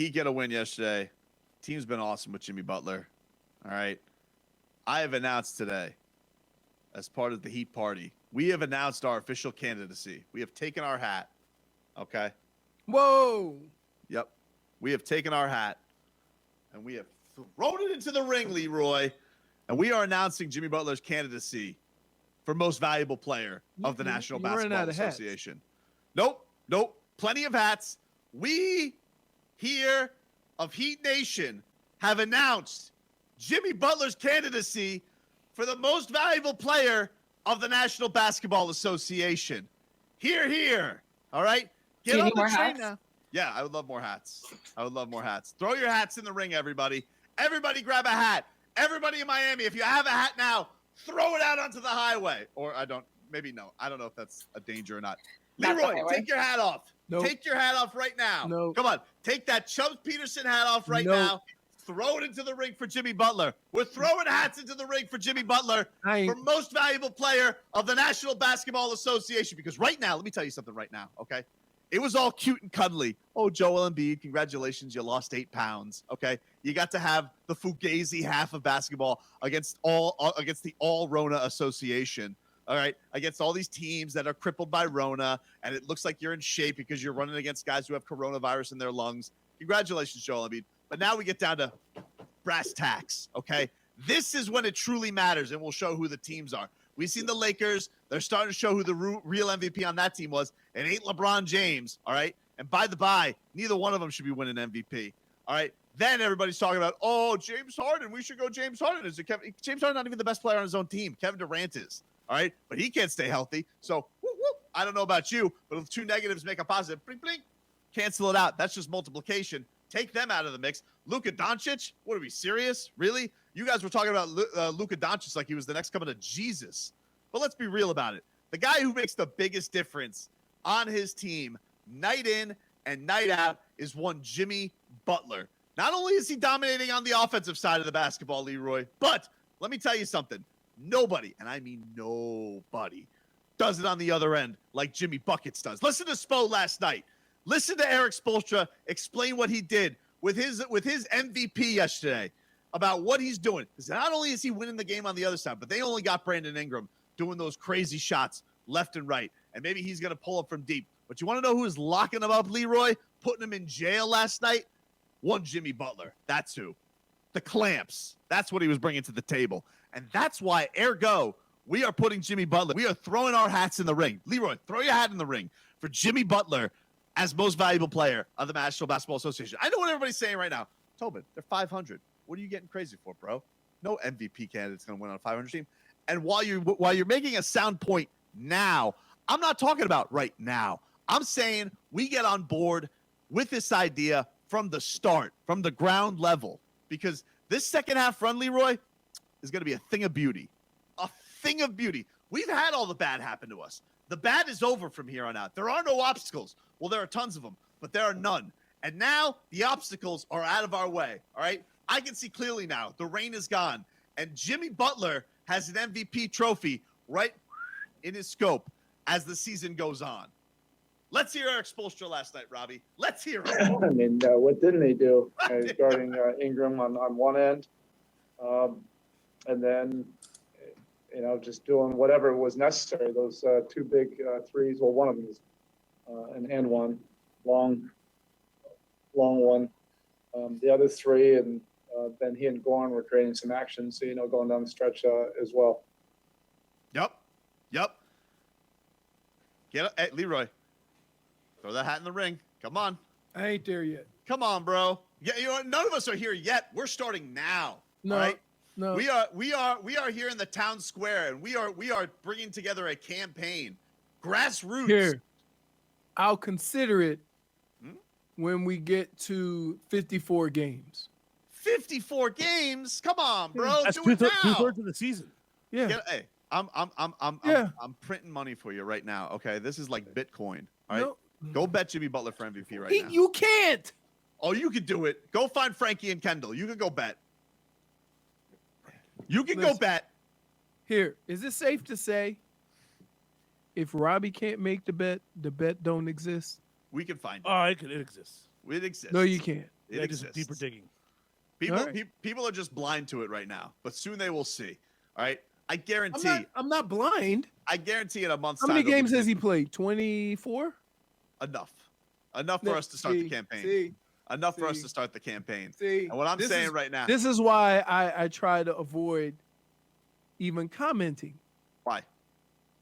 Heat get a win yesterday. Team's been awesome with Jimmy Butler. All right. I have announced today, as part of the Heat party, we have announced our official candidacy. We have taken our hat. Okay. Whoa. Yep. We have taken our hat and we have thrown it into the ring, Leroy. And we are announcing Jimmy Butler's candidacy for most valuable player of the National Basketball Association. Nope. Plenty of hats. We here of Heat Nation have announced Jimmy Butler's candidacy for the most valuable player of the National Basketball Association. Here. All right? Do you need more hats? Now. Yeah, I would love more hats. Throw your hats in the ring, everybody. Everybody grab a hat. Everybody in Miami, if you have a hat now, throw it out onto the highway. Or I don't know if that's a danger or not. Leroy, take your hat off. Nope. Take your hat off right now. Nope. Come on. Take that Chubbs Peterson hat off right now. Throw it into the ring for Jimmy Butler. We're throwing hats into the ring for Jimmy Butler for most valuable player of the National Basketball Association. Because right now, let me tell you something right now, okay? It was all cute and cuddly. Oh, Joel Embiid, congratulations. You lost 8 pounds, okay? You got to have the Fugazi half of basketball against the All-Rona Association, all right? Against all these teams that are crippled by Rona, and it looks like you're in shape because you're running against guys who have coronavirus in their lungs. Congratulations, Joel Embiid. But now we get down to brass tacks, okay? This is when it truly matters, and we'll show who the teams are. We've seen the Lakers. They're starting to show who the real MVP on that team was. It ain't LeBron James, all right? And by the by, neither one of them should be winning MVP, all right? Then everybody's talking about, oh, James Harden. We should go James Harden. James Harden's not even the best player on his own team. Kevin Durant is, all right? But he can't stay healthy. So, I don't know about you, but if 2 negatives make a positive, blink, blink, cancel it out. That's just multiplication. Take them out of the mix. Luka Doncic, what are we, serious? Really? You guys were talking about Luka Doncic like he was the next coming of Jesus. But let's be real about it. The guy who makes the biggest difference on his team night in and night out is one Jimmy Butler. Not only is he dominating on the offensive side of the basketball, Leroy, but let me tell you something. Nobody, and I mean nobody, does it on the other end like Jimmy Buckets does. Listen to Spo last night. Listen to Eric Spoelstra explain what he did with his MVP yesterday about what he's doing. Because not only is he winning the game on the other side, but they only got Brandon Ingram doing those crazy shots left and right. And maybe he's going to pull up from deep. But you want to know who is locking him up, Leroy? Putting him in jail last night? One Jimmy Butler. That's who. The clamps. That's what he was bringing to the table. And that's why, ergo, we are putting Jimmy Butler. We are throwing our hats in the ring. Leroy, throw your hat in the ring for Jimmy Butler as most valuable player of the National Basketball Association. I know what everybody's saying right now. Tobin, they're 500. What are you getting crazy for, bro? No MVP candidate's going to win on a 500 team. And while you're making a sound point now, I'm not talking about right now. I'm saying we get on board with this idea from the start, from the ground level, because this second half run, Leroy, is going to be a thing of beauty. A thing of beauty. We've had all the bad happen to us. The bad is over from here on out. There are no obstacles. Well, there are tons of them, but there are none. And now the obstacles are out of our way, all right? I can see clearly now. The rain is gone. And Jimmy Butler has an MVP trophy right in his scope as the season goes on. Let's hear Eric Spoelstra last night, Robbie. Let's hear it. I mean, what didn't he do? Starting Ingram on one end, and then, just doing whatever was necessary. Those 2 big threes. Well, one of them is and one long one. The other 3, and then he and Gorn were creating some action. So going down the stretch as well. Yep. Hey, Leroy. Throw that hat in the ring. Come on. I ain't there yet. Come on, bro. Yeah, none of us are here yet. We're starting now. No, all right? no. We are here in the town square, and we are bringing together a campaign, grassroots. Here, I'll consider it when we get to 54 games. 54 games? Come on, bro. That's do it now. 2/3 of the season. Yeah. Hey, I'm printing money for you right now. Okay, this is like Bitcoin. All right, go bet Jimmy Butler for MVP right now. You can't. Oh, you could do it. Go find Frankie and Kendall. You can go bet. You can go bet. Here, is it safe to say if Robbie can't make the bet don't exist? We can find it. Oh, it exists. It exists. No, you can't. It do some exists. deeper digging. People are just blind to it right now, but soon they will see. All right. I guarantee. I'm not blind. I guarantee in a month's How time. many games has he played? 24? Enough for us to start the campaign. Enough for us to start the campaign. And what I'm saying right now. This is why I try to avoid even commenting. Why?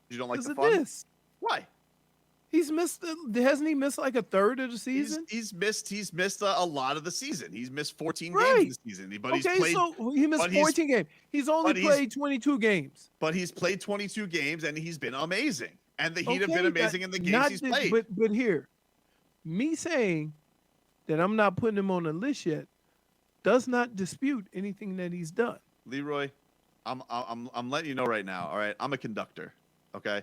You don't like the Because of fun? this. Why? He's missed. Hasn't he missed like a third of the season? He's missed a lot of the season. He's missed 14 Right. games this season. But he's played, so he missed 14 games. He's only played 22 games. But he's played 22 games and he's been amazing. And the Heat have been amazing in the games he's played. But here, me saying that I'm not putting him on the list yet does not dispute anything that he's done. Leroy, I'm letting you know right now. All right, I'm a conductor. Okay.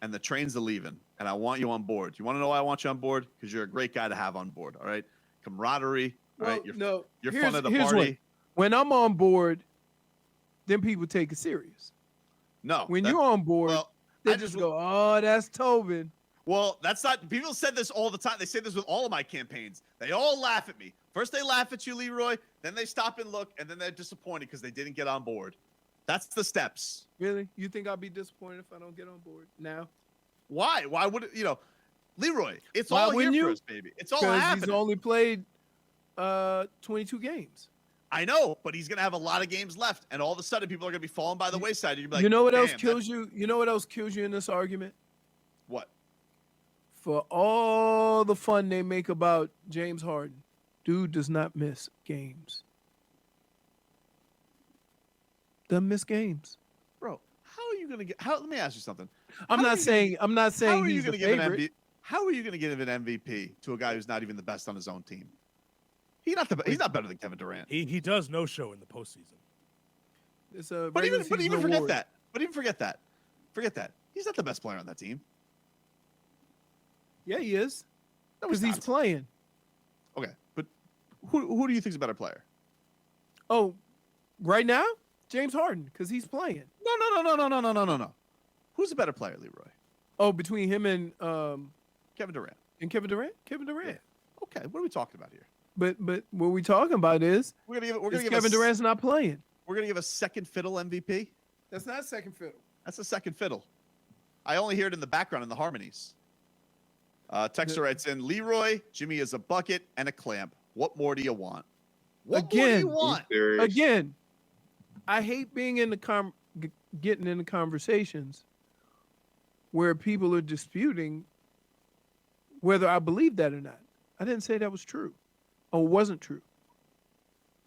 And the trains are leaving, and I want you on board. You want to know why I want you on board? Because you're a great guy to have on board, all right? Camaraderie, all right? You're fun at the party. When I'm on board, then people take it serious. No. When you're on board, they just go, oh, that's Tobin. Well, that's not – people said this all the time. They say this with all of my campaigns. They all laugh at me. First they laugh at you, Leroy. Then they stop and look, and then they're disappointed because they didn't get on board. That's the steps. Really? You think I'll be disappointed if I don't get on board now? Why? Why would it, Leroy, it's all here for us, baby. It's all happening. He's only played 22 games. I know, but he's going to have a lot of games left, and all of a sudden people are going to be falling by the wayside. You're like, you know what else kills you? You know what else kills you in this argument? What? For all the fun they make about James Harden, dude does not miss games. Doesn't miss games. Bro, how are you going to get – let me ask you something. I'm not saying he's the favorite. How are you going to give an MVP to a guy who's not even the best on his own team? He's not better than Kevin Durant. He does no show in the postseason. It's a but even forget that. But even forget that. Forget that. He's not the best player on that team. Yeah, he is. No, because he's playing. Okay, but who do you think is a better player? Oh, right now, James Harden, because he's playing. No. Who's a better player, Leroy? Oh, between him and Kevin Durant. And Kevin Durant? Kevin Durant. Yeah. Okay, what are we talking about here? But what we're talking about is Kevin Durant's not playing. We're gonna give a second fiddle MVP. That's not a second fiddle. That's a second fiddle. I only hear it in the background in the harmonies. Texter writes in, Leroy, Jimmy is a bucket and a clamp. What more do you want? What more do you want? Again, I hate being in the getting into conversations where people are disputing whether I believe that or not. I didn't say that was true or wasn't true.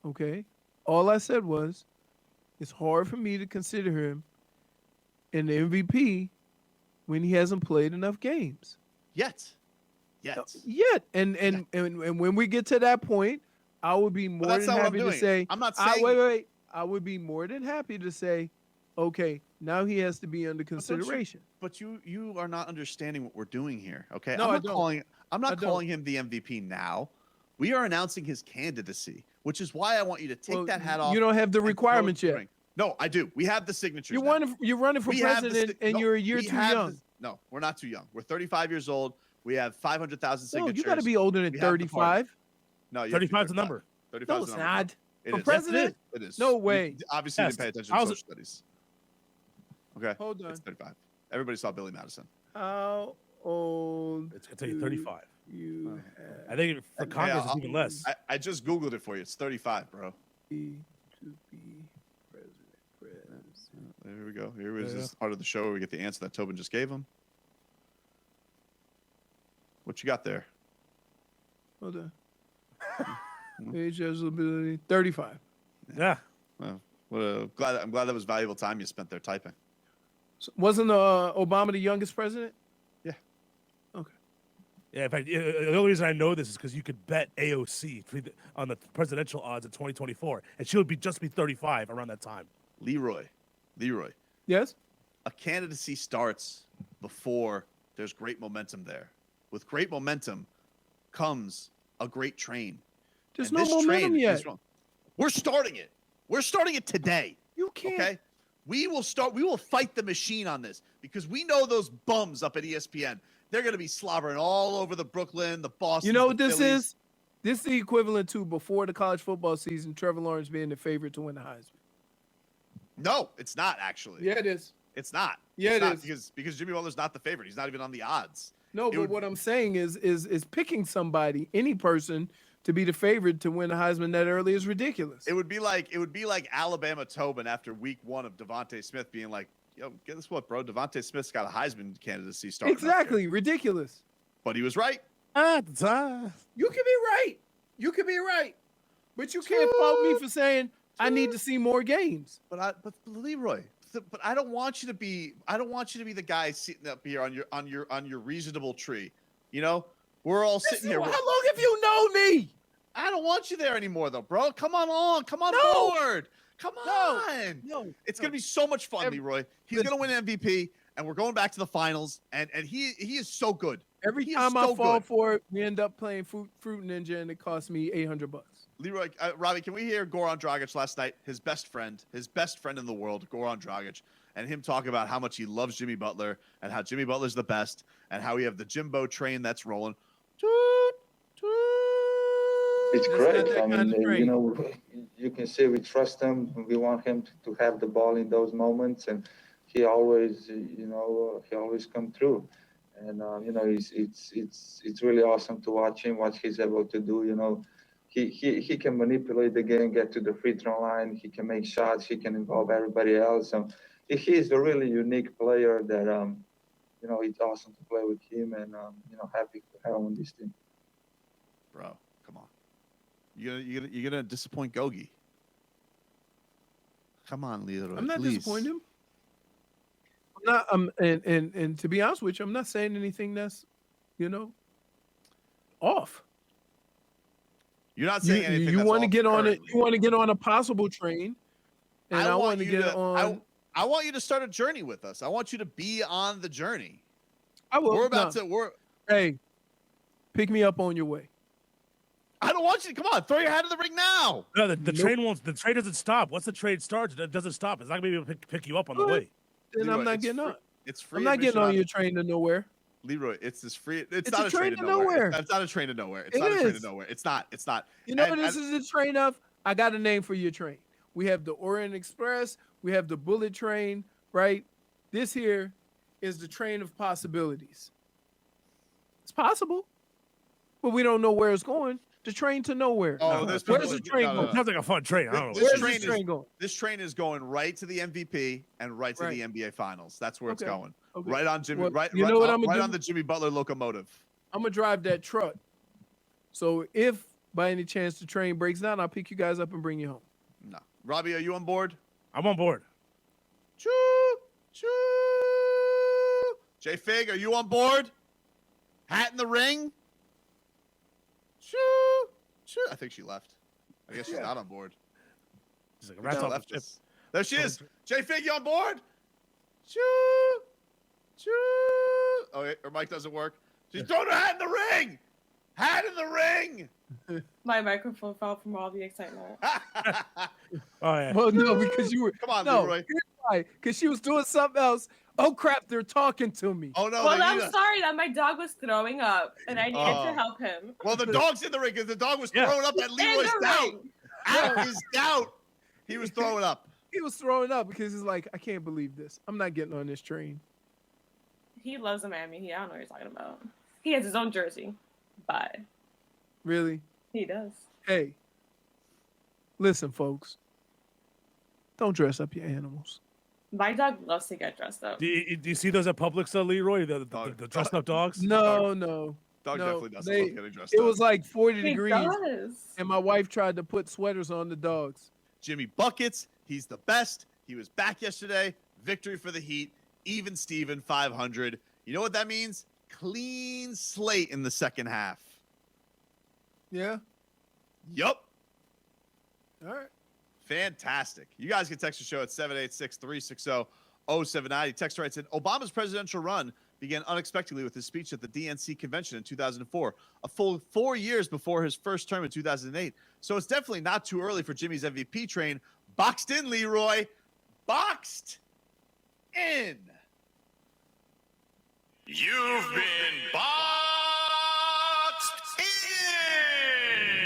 Okay? All I said was it's hard for me to consider him an MVP when he hasn't played enough games. Yet. And when we get to that point, I would be more than happy to say, I'm not saying wait. I would be more than happy to say, okay, now he has to be under consideration. But you are not understanding what we're doing here, okay? No, I'm not calling him the MVP now. We are announcing his candidacy, which is why I want you to take that hat off. You don't have the requirements yet. No, I do. We have the signatures. You're running for president, and you're a year too young. No, we're not too young. We're 35 years old. We have 500,000 signatures. No, you got to be older than 35. No, 35 is the number. 35 is the number. Not. For president? It is. No way. You obviously didn't pay attention to social studies. Okay. Hold on. It's 35. Everybody saw Billy Madison. How old? It's going to tell you 35. You I think for Congress it's even less. I just Googled it for you. It's 35, bro. To be president. Here we go. Here is this part of the show where we get the answer that Tobin just gave him. What you got there? Hold on. Age, eligibility, 35. Yeah. Well, I'm glad that was valuable time you spent there typing. So wasn't Obama the youngest president? Yeah. Okay. Yeah, in fact, the only reason I know this is because you could bet AOC on the presidential odds in 2024, and she would just be 35 around that time. Leroy. Yes? A candidacy starts before there's great momentum there. With great momentum comes a great train. There's no momentum yet. We're starting it. We're starting it today. You can't. Okay? We will fight the machine on this because we know those bums up at ESPN. They're going to be slobbering all over the Brooklyn, the Boston. You know what this is? This is the equivalent to before the college football season, Trevor Lawrence being the favorite to win the Heisman. No, it's not actually. Yeah, it is. It's not. Yeah, it's not because Jimmy Butler's not the favorite. He's not even on the odds. No, but what I'm saying is picking somebody, any person, to be the favorite to win the Heisman that early is ridiculous. It would be like Alabama Tobin after week 1 of Devontae Smith being like, yo, guess what, bro? Devontae Smith's got a Heisman candidacy starting. Exactly, ridiculous. But he was right. You can be right. You can be right. But you can't fault me for saying I need to see more games. But Leroy, but I don't want you to be the guy sitting up here on your reasonable tree. You know, we're all sitting here. How long have you known me? I don't want you there anymore, though, bro. Come on board. Come on. No. It's gonna be so much fun, Leroy. He's gonna win MVP, and we're going back to the finals. And he is so good. Every time I fall for it, we end up playing Fruit Ninja, and it costs me $800. Leroy, Robbie, can we hear Goran Dragic last night? His best friend in the world, Goran Dragic, and him talk about how much he loves Jimmy Butler and how Jimmy Butler's the best and how we have the Jimbo train that's rolling. It's great. I mean, you know, you can see we trust him. We want him to have the ball in those moments, and he always, he always come through. And you know, it's really awesome to watch him, what he's able to do. You know, he can manipulate the game, get to the free throw line. He can make shots. He can involve everybody else. So he is a really unique player that you know, it's awesome to play with him, and you know, happy to have him on this team. Bro, come on. You're gonna disappoint Gogi. Come on, Leroy. I'm not please. disappointing him. I'm not. And to be honest with you, I'm not saying anything that's, you know, off. You're not saying anything. You want to get on it. currently. You want to get on a possible train, and I want to get on. I want you to start a journey with us. I want you to be on the journey. I will. We're about to. Hey, pick me up on your way. I don't want you to come on. Throw your hat in the ring now. No, the train won't. The train doesn't stop. Once the train starts, it doesn't stop. It's not gonna be able to pick you up on the way. Then Leroy, I'm not getting on. It's free. I'm not getting on your train to nowhere. Leroy, it's this free. It's It's not a a train to nowhere. It's not a train to nowhere. It's It not a train is. to nowhere. It's not. It's not. You know what this is a train of? I got a name for your train. We have the Orient Express. We have the Bullet Train, right? This here is the train of possibilities. It's possible, but we don't know where it's going. The train to nowhere. Oh, where's there's the train going? Sounds like a fun train. I don't know. Where's the train going? This train is going right to the MVP and right to the NBA Finals. That's where it's Okay. going. Okay. Right on Jimmy. Well, right. you right, know what on, I'm gonna right do? on the Jimmy Butler locomotive. I'm gonna drive that truck. So if by any chance the train breaks down, I'll pick you guys up and bring you home. No, Robbie, are you on board? I'm on board. Choo, choo. J Fig, are you on board? Hat in the ring. Choo, choo. I think she left. I guess she's not on board. She's like, rats off left the ship. us. There she is. J Fig, you on board? Choo, choo. Oh, wait, her mic doesn't work. She's throwing her hat in the ring. Hat in the ring. My microphone fell from all the excitement. Oh yeah. Well, no, because you were. Come on, no, Leroy. here's why. Because she was doing something else. Oh crap! They're talking to me. Oh no. Well, they I'm need us. sorry that my dog was throwing up and I needed to help him. Well, the dog's in the ring because the dog was Yeah. throwing up at In Leroy's the doubt. ring. At his doubt, he was throwing up. He was throwing up because he's like, I can't believe this. I'm not getting on this train. He loves the Miami Heat. I don't know what you're talking about. He has his own jersey. But Really? he does. Hey, listen, folks. Don't dress up your animals. My dog loves to get dressed up. Do you see those at Publix, Leroy? The dressed up dogs? No. Dog No, definitely doesn't they- love getting dressed It up. was like 40 He degrees, does. and my wife tried to put sweaters on the dogs. Jimmy Buckets, he's the best. He was back yesterday. Victory for the Heat. Even Steven, 500. You know what that means? Clean slate in the second half. Yeah? Yup. All right. Fantastic. You guys can text the show at 786-360-0790. Text writes in, Obama's presidential run began unexpectedly with his speech at the DNC convention in 2004, a full 4 years before his first term in 2008. So it's definitely not too early for Jimmy's MVP train. Boxed in, Leroy. Boxed in. You've been boxed in.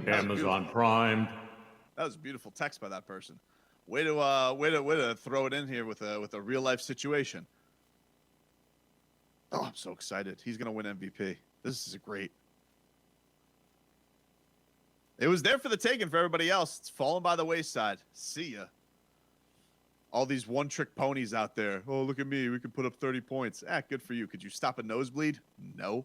Amazon Prime. That was a beautiful text by that person. Way to throw it in here with a real life situation. Oh, I'm so excited. He's gonna win MVP. This is great. It was there for the taking for everybody else. It's fallen by the wayside. See ya. All these one-trick ponies out there. Oh, look at me. We can put up 30 points. Good for you. Could you stop a nosebleed? No.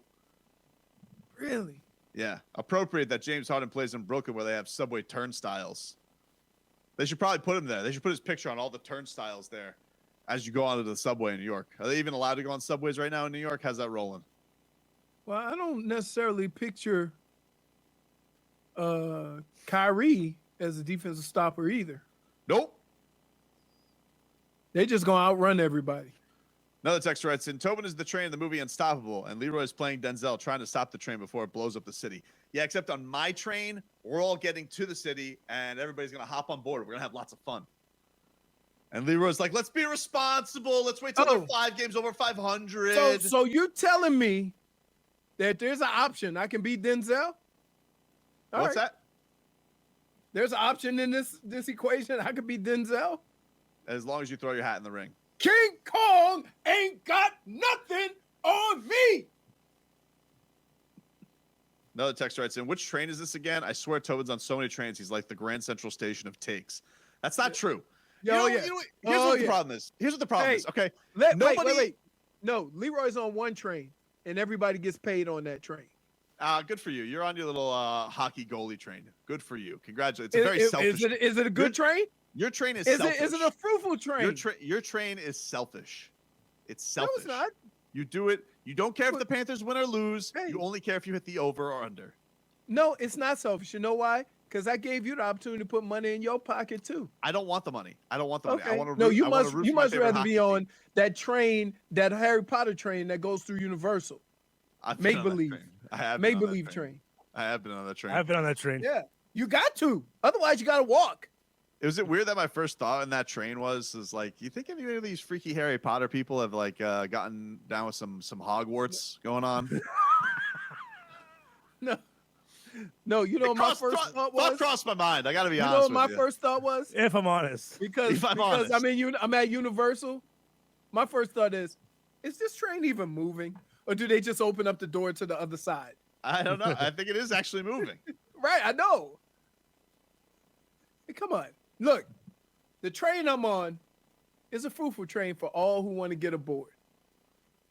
Really? Yeah. Appropriate that James Harden plays in Brooklyn where they have subway turnstiles. They should probably put him there. They should put his picture on all the turnstiles there as you go onto the subway in New York. Are they even allowed to go on subways right now in New York? How's that rolling? Well, I don't necessarily picture Kyrie as a defensive stopper either. Nope. They just gonna outrun everybody. Another text writes in, Tobin is the train in the movie Unstoppable, and Leroy is playing Denzel trying to stop the train before it blows up the city. Yeah, except on my train, we're all getting to the city, and everybody's going to hop on board. We're going to have lots of fun. And Leroy's like, let's be responsible. Let's wait till there are 5 games over 500. So you're telling me that there's an option I can beat Denzel? What's that? There's an option in this equation I could beat Denzel? As long as you throw your hat in the ring. King Kong ain't got nothing on me. Another text writes in, which train is this again? I swear Tobin's on so many trains, he's like the Grand Central Station of takes. That's not true. Here's what the problem is. Here's what the problem is, okay? Wait. No, Leroy's on one train, and everybody gets paid on that train. Good for you. You're on your little hockey goalie train. Good for you. Congratulations. It's a very selfish. Is it a good train? Your train is selfish. Is it a fruitful train? Your train is selfish. It's selfish. No, it's not. You do it. You don't care if the Panthers win or lose. Hey. You only care if you hit the over or under. No, it's not selfish. You know why? Because I gave you the opportunity to put money in your pocket too. I don't want the money. I don't want the money. Okay. I want to. No, you must rather be on that train, that Harry Potter train that goes through Universal. Make believe. Make believe train. I have been on that train. I've been on that train. Yeah, you got to. Otherwise, you got to walk. Was it weird that my first thought in that train was like, you think any of these freaky Harry Potter people have like gotten down with some Hogwarts going on? No. You know my first thought was. Thought crossed my mind. I got to be honest. You know what my first thought was? If I'm honest. Because I mean, I'm at Universal. My first thought is this train even moving, or do they just open up the door to the other side? I don't know. I think it is actually moving. Right, I know. Hey, come on. Look, the train I'm on is a fruitful train for all who want to get aboard.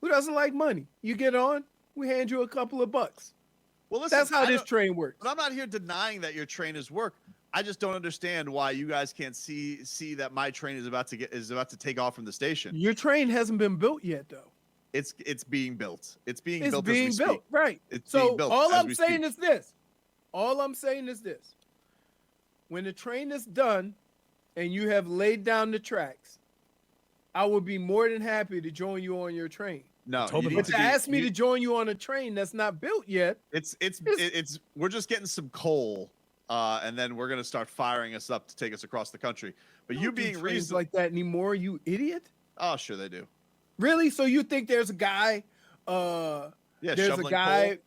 Who doesn't like money? You get on, we hand you a couple of bucks. Well, listen, that's how this train works. But I'm not here denying that your train is work. I just don't understand why you guys can't see that my train is about to take off from the station. Your train hasn't been built yet, though. It's being built. It's being built. It's being built, right? It's so being built. All I'm saying is this. All I'm saying is this. When the train is done and you have laid down the tracks, I would be more than happy to join you on your train. No, but to ask me to join you on a train that's not built yet. It's we're just getting some coal, and then we're gonna start firing us up to take us across the country. But you being reasonable like that anymore, you idiot? Oh, sure they do. Really? So you think there's a guy? There's a guy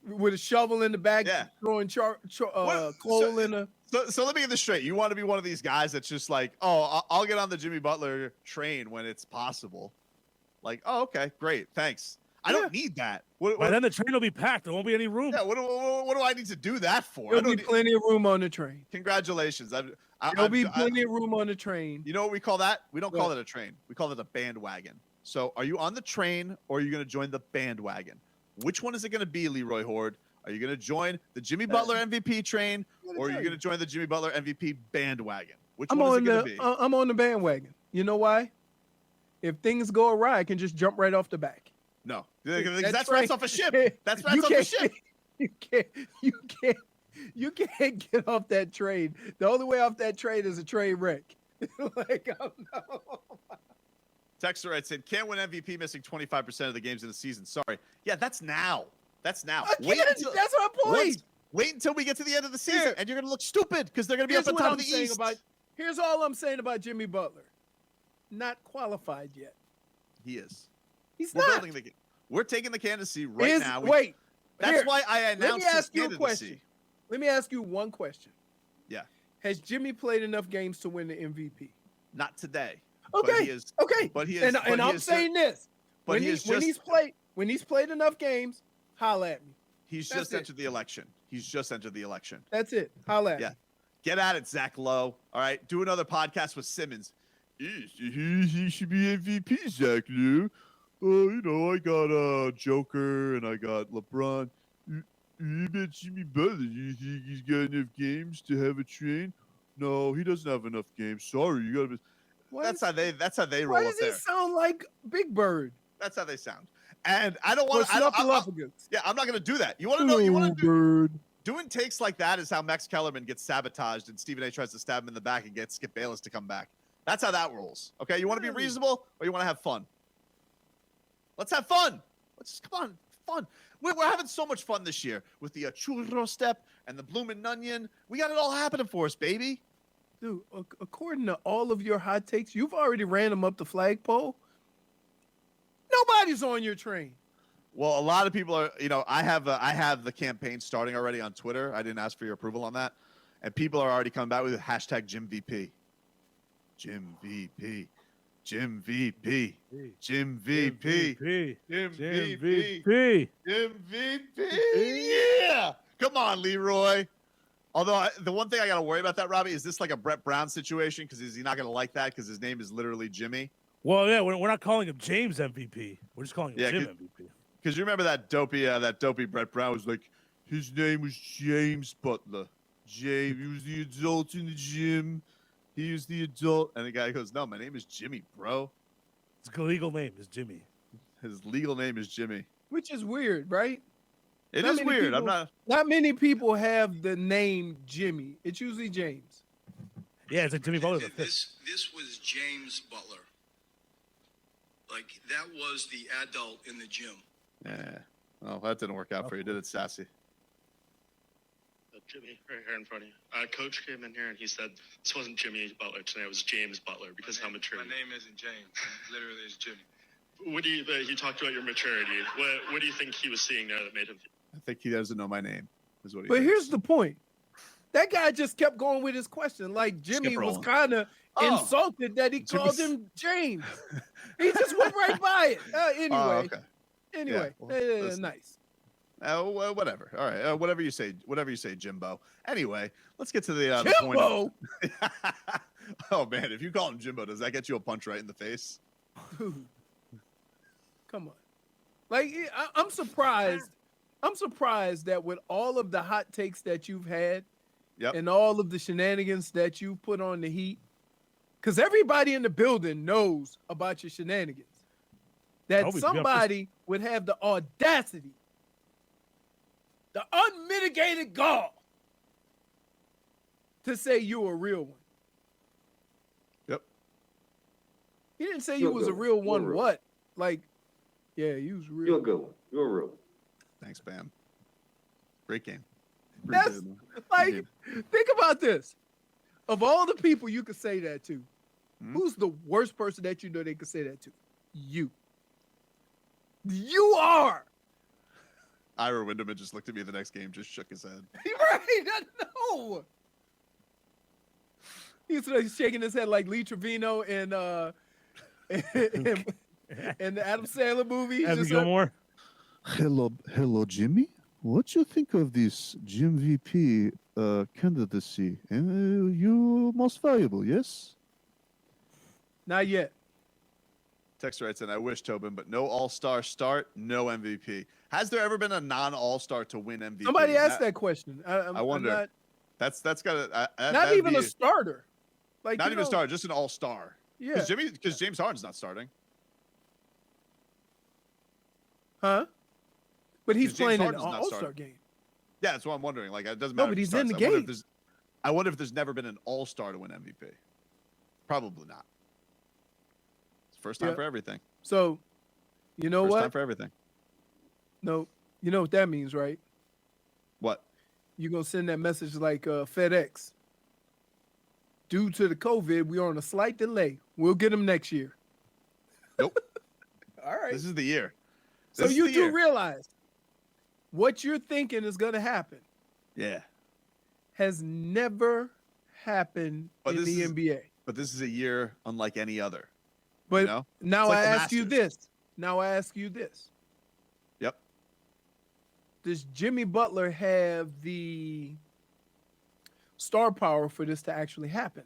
with a shovel in the back, throwing coal in a. So let me get this straight. You want to be one of these guys that's just like, oh, I'll get on the Jimmy Butler train when it's possible. Like, oh, okay, great, thanks. I don't need that. By then the train will be packed. There won't be any room. Yeah, what do I need to do that for? There'll be plenty of room on the train. Congratulations. There'll be plenty of room on the train. You know what we call that? We don't call it a train. We call it a bandwagon. So are you on the train or are you going to join the bandwagon? Which one is it going to be, Leroy Hoard? Are you going to join the Jimmy Butler MVP train or are you going to join the Jimmy Butler MVP bandwagon? Which one is it going to be? I'm on the bandwagon. You know why? If things go awry, I can just jump right off the back. No, that's right off a ship. That's right off a ship. You can't get off that train. The only way off that train is a train wreck. Like, oh no. Texter writes in, can't win MVP missing 25% of the games in the season. Sorry. Yeah, that's now. That's now. That's my point. Wait until we get to the end of the season, and you're going to look stupid because they're going to be up on top of the East. Here's all I'm saying about Jimmy Butler. Not qualified yet. He is. He's not. We're taking the candidacy right now. Wait. That's why I announced Let me ask you a question. Let me ask you one question. Yeah. Has Jimmy played enough games to win the MVP? Not today. Okay. But he is, okay. But he is. And I'm saying this. But When he's played enough games, holla at me. He's just entered the election. He's just entered the election. That's it. Holla at me. Get at it, Zach Lowe. All right. Do another podcast with Simmons. He should be MVP, Zach Lowe. I got Joker and I got LeBron. You bet Jimmy Butler. You think he's got enough games to have a train? No, he doesn't have enough games. Sorry, you gotta. That's how they roll Why up does there. he sound like Big Bird? That's how they sound. And I don't want to. Yeah, I'm not gonna do that. You want to know? You want to do? Doing takes like that is how Max Kellerman gets sabotaged and Stephen A tries to stab him in the back and get Skip Bayless to come back. That's how that rolls. Okay, you want to be reasonable or you want to have fun? Let's have fun. Let's come on, fun. We're having so much fun this year with the churro step and the bloomin' onion. We got it all happening for us, baby. Dude, according to all of your hot takes, you've already ran them up the flagpole. Nobody's on your train. Well, a lot of people are. I have the campaign starting already on Twitter. I didn't ask for your approval on that, and people are already coming back with hashtag Jim VP. Jim VP. Jim VP. Jim VP. Jim VP. Jim VP. Yeah. Come on, Leroy. Although the one thing I got to worry about that, Robbie, is this like a Brett Brown situation? Because is he not going to like that because his name is literally Jimmy? Well, yeah, we're not calling him James MVP. We're just calling him Jim MVP. Because you remember that dopey Brett Brown was like, his name was James Butler. James, he was the adult in the gym. He was the adult. And the guy goes, no, my name is Jimmy, bro. His legal name is Jimmy. His legal name is Jimmy. Which is weird, right? It is weird. Not many people have the name Jimmy. It's usually James. Yeah, it's like Jimmy Butler. This was James Butler. Like, that was the adult in the gym. Yeah. Oh, that didn't work out for you, did it, Sassy? Jimmy, right here in front of you. Coach came in here and he said this wasn't Jimmy Butler tonight. It was James Butler because how mature. My name isn't James. Literally, it's Jimmy. What do you? He talked about your maturity. What do you think he was seeing there that made him? I think he doesn't know my name. Is what he. But thinks. here's the point. That guy just kept going with his question. Like Jimmy was kind of insulted that he called him James. He just went right by it. Anyway. Okay. Anyway, yeah, well, nice. Whatever. All right. Whatever you say, Jimbo. Anyway, let's get to the Jimbo. The point. Oh man, if you call him Jimbo, does that get you a punch right in the face? Dude. Come on. Like I'm surprised. I'm surprised that with all of the hot takes that you've had, and all of the shenanigans that you put on the Heat, because everybody in the building knows about your shenanigans, that somebody would have the audacity, the unmitigated gall to say you were a real one. Yep. He didn't say you was a real one. Real. What? Like, yeah, you was real. You're a good one. You're a real one. Thanks, Bam. Great game. That's like, think about this. Of all the people you could say that to, who's the worst person that you know they could say that to? You. You are. Ira Winderman just looked at me the next game, just shook his head. Right? No. He's shaking his head like Lee Trevino and the Adam Sandler movie. Evan Gilmore. Hello, Jimmy. What you think of this Jim VP candidacy? You most valuable, yes? Not yet. Texter writes in, I wish, Tobin, but no all-star start, no MVP. Has there ever been a non-all-star to win MVP? Somebody asked that question. I wonder. That's got to not even a starter. Like not even a starter, just an all-star. Yeah. Because James Harden's not starting. Huh? But he's playing in an Harden's not all-star starting. game. Yeah, that's what I'm wondering. Like, it doesn't No, matter. but if he he's in starts. the game. I wonder if there's never been an all-star to win MVP. Probably not. It's first time for everything. So, you know First what? time for everything. No, you know what that means, right? What? You're going to send that message like FedEx. Due to the COVID, we are on a slight delay. We'll get them next year. Nope. All right. This is the year. So you do realize what you're thinking is going to happen. Yeah. has never happened in the NBA. But this is a year unlike any other. But you know? now It's like I the ask you Masters. this. Now I ask you this. Yep. Does Jimmy Butler have the star power for this to actually happen?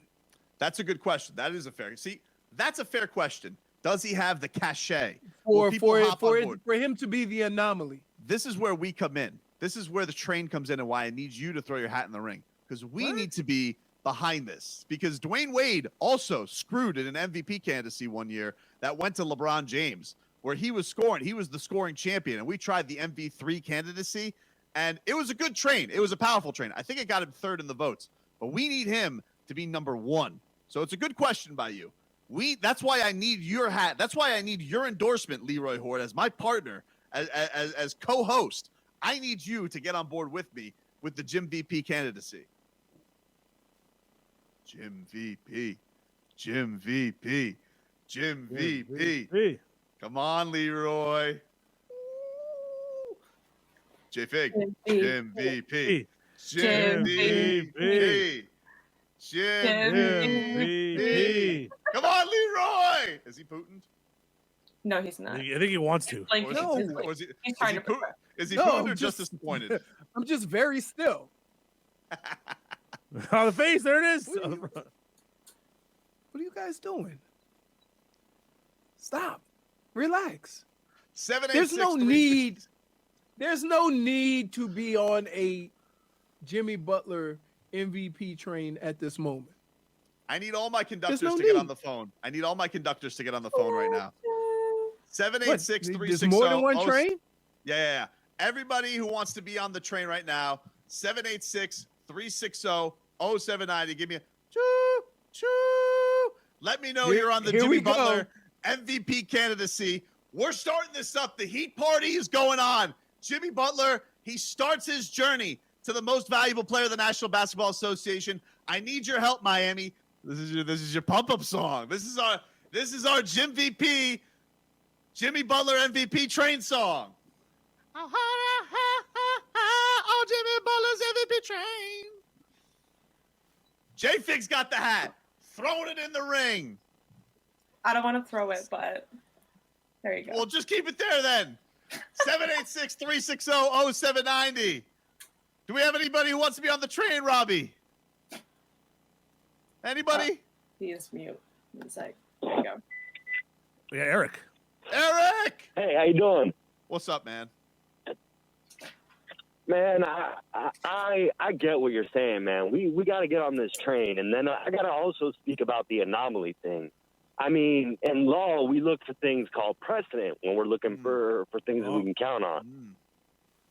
That's a good question. That is a fair. See, that's a fair question. Does he have the cachet For for him to be the anomaly? This is where we come in. This is where the train comes in and why I need you to throw your hat in the ring, because we need to be behind this, because Dwayne Wade also screwed in an MVP candidacy one year that went to LeBron James, where he was scoring. He was the scoring champion, and we tried the MV3 candidacy, and it was a good train. It was a powerful train. I think it got him third in the votes, but we need him to be number one. So it's a good question by you. That's why I need your hat. That's why I need your endorsement, Leroy Hoard, as my partner, as co-host. I need you to get on board with me with the Jim VP candidacy. Jim VP. Jim VP. Jim VP. Come on, Leroy. J Fig. Jim VP. Jim VP. Jim VP. Come on, Leroy. Is he Putin? No, he's not. I think he wants to. Like, No. he's trying to Putin? Is he No, Putin I'm or just just- disappointed? I'm just very still. On the face, there it is. What are you guys doing? Stop. Relax. 786. There's no need. There's no need to be on a Jimmy Butler MVP train at this moment. I need all my conductors no to get need. on the phone. I need all my conductors to get on the phone right now. What? 786 There's more than one train? Yeah. Everybody who wants to be on the train right now, 786-360-0790. Give me a choo, choo. Let me know you're on the Here Jimmy we go. Butler MVP candidacy. We're starting this up. The Heat party is going on. Jimmy Butler, he starts his journey to the most valuable player of the National Basketball Association. I need your help, Miami. This is your pump-up song. This is our Jim VP, Jimmy Butler MVP train song. Oh, Jimmy Butler's MVP train. J-Fig's got the hat. Throwing it in the ring. I don't want to throw it, but there you go. Well, just keep it there then. 786-360-0790. Do we have anybody who wants to be on the train, Robbie? Anybody? He is mute. One sec. There you go. Yeah, Eric. Eric! Hey, how you doing? What's up, man? Man, I get what you're saying, man. We got to get on this train. And then I got to also speak about the anomaly thing. I mean, in law, we look for things called precedent when we're looking for things that we can count on.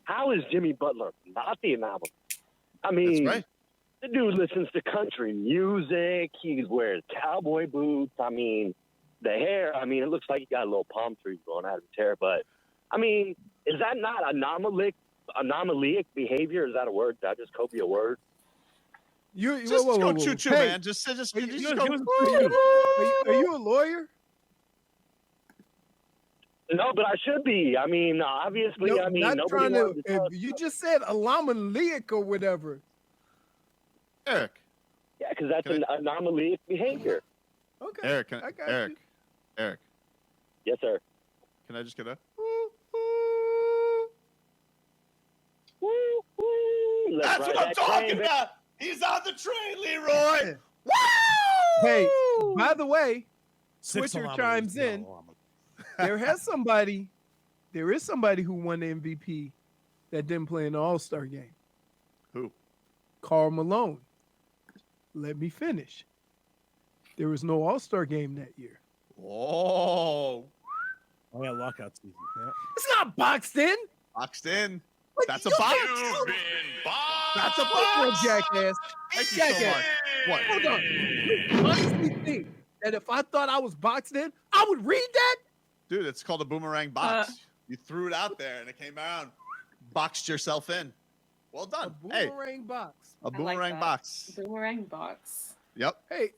How is Jimmy Butler not the anomaly? I mean, That's right. the dude listens to country music. He wears cowboy boots. I mean, the hair, I mean, it looks like he got a little palm trees going out of his hair. But, I mean, is that not anomalic behavior? Is that a word? Did I just copy a word? Just go choo-choo, Hey, man. Just go. Are you a lawyer? No, but I should be. I mean, obviously, No, nobody not trying wanted to. to You just said alamalic or whatever. Eric. Yeah, because that's an anomaly behavior. Okay. Eric. I got Eric. you. Eric. Yes, sir. Can I just get a? Let's That's ride what I'm that talking train, baby. about. He's on the train, Leroy. Woo! Hey, by the way, Six Switcher anomalies. chimes in. There is somebody who won the MVP that didn't play in the All-Star game. Who? Karl Malone. Let me finish. There was no All-Star game that year. Oh, Oh, yeah, lockout season. Yeah. It's not boxed in. boxed in. What, That's a you box. can't- That's a Hold on, box. jackass. Thank you so Jackass. much. What? Hold on. You honestly think that if I thought I was boxed in, I would read that? Dude, it's called a boomerang box. You threw it out there and it came around. Boxed yourself in. Well A done. Hey, boomerang box. a boomerang that. box. Boomerang box. Yep. Hey,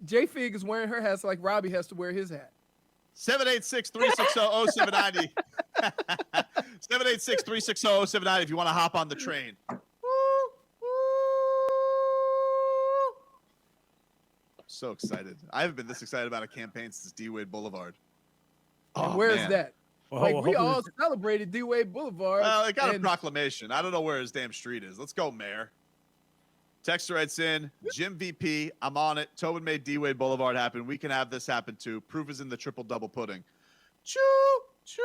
J-Fig is wearing her hat like Robbie has to wear his hat. 786-360-0790. 786-360-0790 if you want to hop on the train. So excited. I haven't been this excited about a campaign since D-Wade Boulevard. And where's man. that? Well, Like, well, we hopefully all celebrated D-Wade Boulevard. Well, they got a and- proclamation. I don't know where his damn street is. Let's go, Mayor. Texter writes in, Jim VP, I'm on it. Tobin made D-Wade Boulevard happen. We can have this happen too. Proof is in the triple-double pudding. Choo, choo.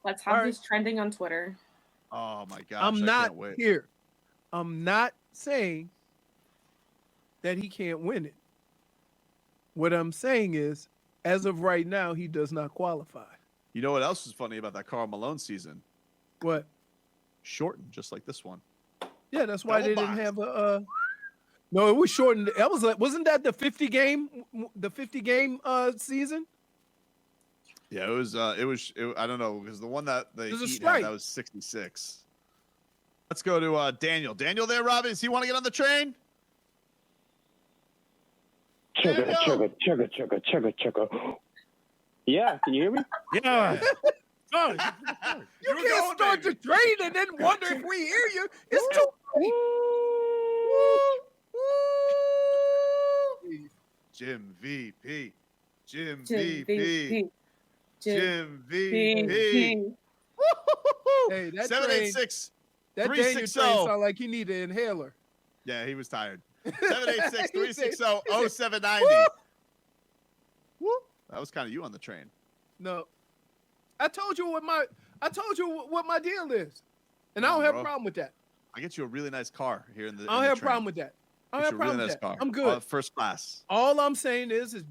Let's have this trending on Twitter. Oh, my gosh. I'm I not can't wait. here. I'm not saying that he can't win it. What I'm saying is, as of right now, he does not qualify. You know what else is funny about that Karl Malone season? What? Shortened, just like this one. Yeah, that's why they Double didn't box. have a. No, it was shortened. That was like, wasn't that the 50 game season? Yeah, it was. I don't know, because the one that the There's a Heat strike. had, that was 66. Let's go to Daniel. Daniel there, Robin. Does he want to get on the train? Chugga. Yeah, can you hear me? Yeah. Oh, You can't start the train and then wonder if we hear you. It's too late. Jim VP. Jim Jim VP. VP. Jim VP. VP. Hey, that 786. That Daniel 360. train sound like he need an inhaler. Yeah, he was tired. 786-360-0790. Whoop. That was kind of you on the train. No, I told you what my deal is, and I don't have a problem with that. I get you a really nice car here in the. I don't have a problem with that. I don't have a problem with that. I'm good. First class. All I'm saying is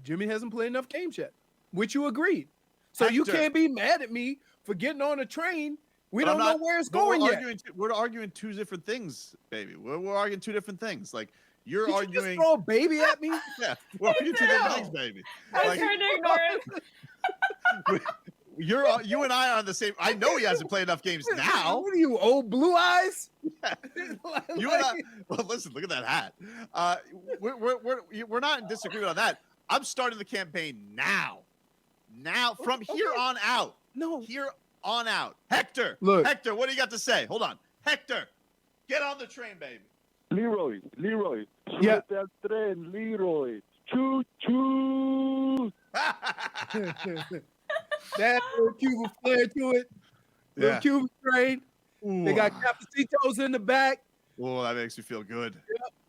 Jimmy hasn't played enough games yet, which you agreed. So you Hector. can't be mad at me for getting on a train. We But don't know where it's going yet. We're arguing two different things, baby. We're arguing two different things. Like you're Did arguing. you just throw a baby at me? Yeah, we're arguing two different things, baby. I was Like, trying to ignore it. you and I are on the same. I know he hasn't played enough games now. What are you, old blue eyes? You and I. Well, listen, look at that hat. We're not in disagreement on that. I'm starting the campaign now. Now, from here on out. No. Here on out. Hector. Look. Hector, what do you got to say? Hold on. Hector, get on the train, baby. Leroy. Yeah. That train, Leroy. Choo choo. That little Cuban flair to it. Little Yeah. Cuban train. They got cafecitos in the back. Oh, that makes me feel good.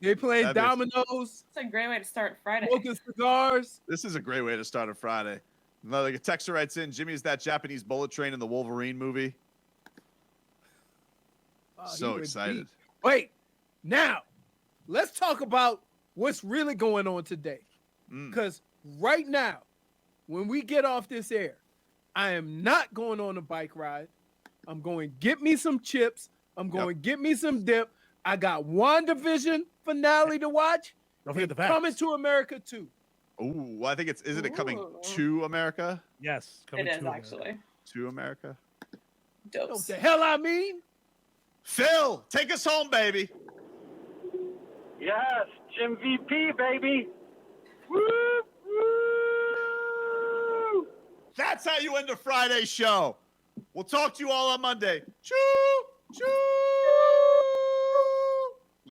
They playing That makes- dominoes, It's a great way to start Friday. smoking cigars. This is a great way to start a Friday. Another texter writes in, Jimmy is that Japanese bullet train in the Wolverine movie. Oh, he So would excited. be- Wait, now let's talk about what's really going on today. Because right now, when we get off this air, I am not going on a bike ride. I'm going to get me some chips. I'm going to get me some dip. I got WandaVision finale to watch. Don't forget and the facts. Coming to America 2. Ooh, well, I think isn't it coming Ooh. to America? Yes. It coming is to actually. To America? You know what Dose. the hell I mean? Phil, take us home, baby. Yes, Jim VP, baby. Woo, woo. That's how you end a Friday show. We'll talk to you all on Monday. Choo, choo.